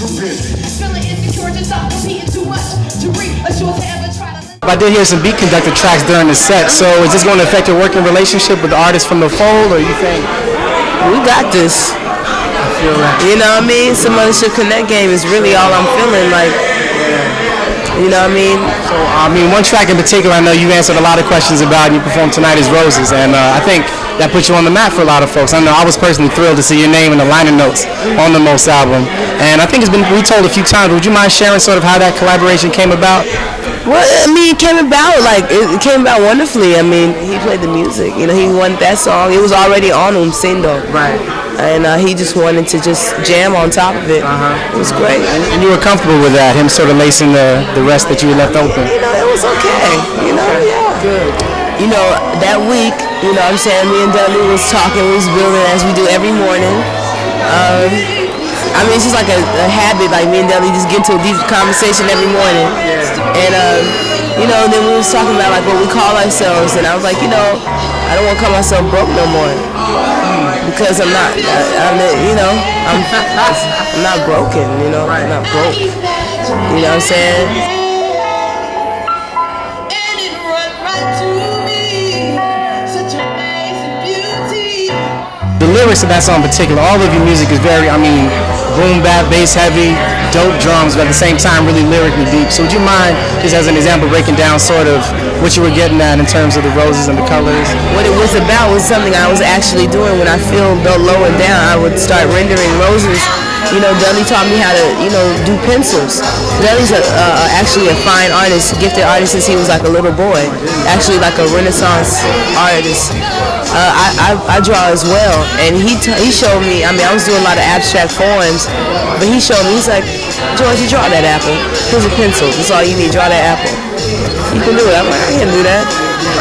Feeling insecure, just stop competing too much to reassure to ever try to. I did hear some beat conductor tracks during the set, so is this going to affect your working relationship with the artists from the fold, or you think? We got this. I feel that. You know what I mean? Some other shit connect game is really all I'm feeling like. You know what I mean? So, one track in particular I know you answered a lot of questions about and you performed tonight is Roses, and I think that put you on the map for a lot of folks. I know I was personally thrilled to see your name in the liner notes on the Most album, and I think it's been retold a few times. Would you mind sharing sort of how that collaboration came about? Well, I mean, it came about wonderfully. I mean, he played the music. You know, he wanted that song. It was already on Umsindo. Right. And he just wanted to just jam on top of it. It was great. And you were comfortable with that, him sort of lacing the rest that you left open? You know, it was okay. You know, yeah. Good. You know, that week, you know what I'm saying, me and Dudley was talking, we was building as we do every morning. I mean, it's just like a habit, like me and Dudley just get into a deep conversation every morning. And, you know, then we was talking about like what we call ourselves, and I was like, you know, I don't want to call myself broke no more. Because I'm not, I'm not broken, you know, I'm not broke. You know what I'm saying? The lyrics of that song in particular, all of your music is very, boom bap, bass heavy, dope drums, but at the same time really lyrically deep. So would you mind, just as an example, breaking down sort of what you were getting at in terms of the roses and the colors? What it was about was something I was actually doing when I feel low and down. I would start rendering roses. You know, Dudley taught me how to, you know, do pencils. Dudley's actually a fine artist, gifted artist since he was like a little boy. Actually like a Renaissance artist. I draw as well, and he showed me, I was doing a lot of abstract forms, but he showed me, he's like, George, you draw that apple. Here's a pencil, that's all you need, draw that apple. You can do it. I'm like, I can't do that.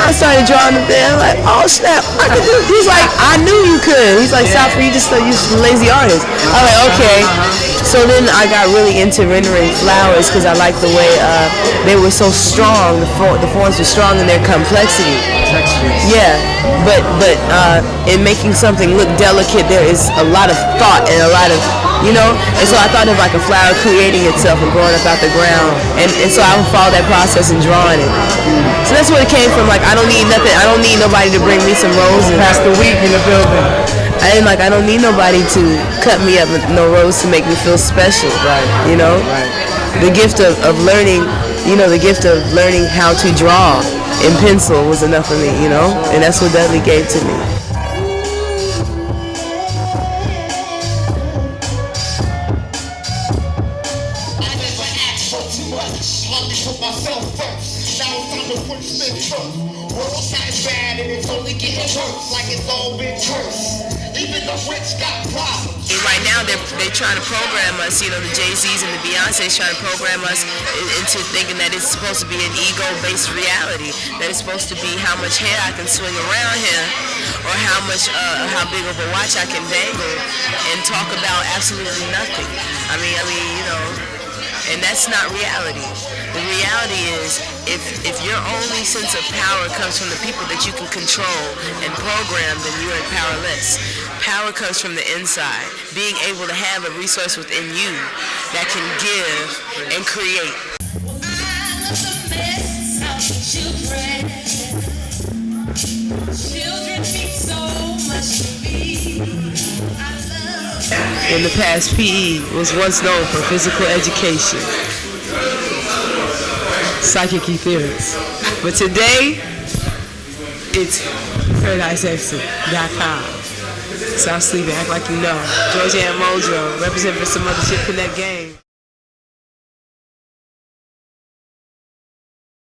I started drawing it there, I'm like, oh snap, I can do it. He's like, I knew you could. He's like, stop, you just you're a lazy artist. I'm like, okay. So then I got really into rendering flowers because I liked the way they were so strong, the forms were strong in their complexity. Yeah, but in making something look delicate, there is a lot of thought and a lot of, you know, and so I thought of like a flower creating itself and growing up out the ground, and so I would follow that process and drawing it. So that's where it came from. Like, I don't need nothing. I don't need nobody to bring me some roses. Pass the week in the building. I don't need nobody to cut me up with no rose to make me feel special. Right. You know, the gift of learning. You know, the gift of learning how to draw in pencil was enough for me, you know? And that's what Dudley gave to me. Right now they're trying to program us, you know, the Jay-Z's and the Beyonce's trying to program us into thinking that it's supposed to be an ego-based reality, that it's supposed to be how much hair I can swing around here, or how big of a watch I can dangle, and talk about absolutely nothing. I mean, you know, and that's not reality. The reality is, if your only sense of power comes from the people that you can control and program, then you are powerless. Power comes from the inside, being able to have a resource within you that can give and create. In the past, PE was once known for physical education, psychic etherics. But today, it's ParadiseExit.com. Stop sleeping, act like you know. Georgia and Muldrow, represent for some other shit connect game.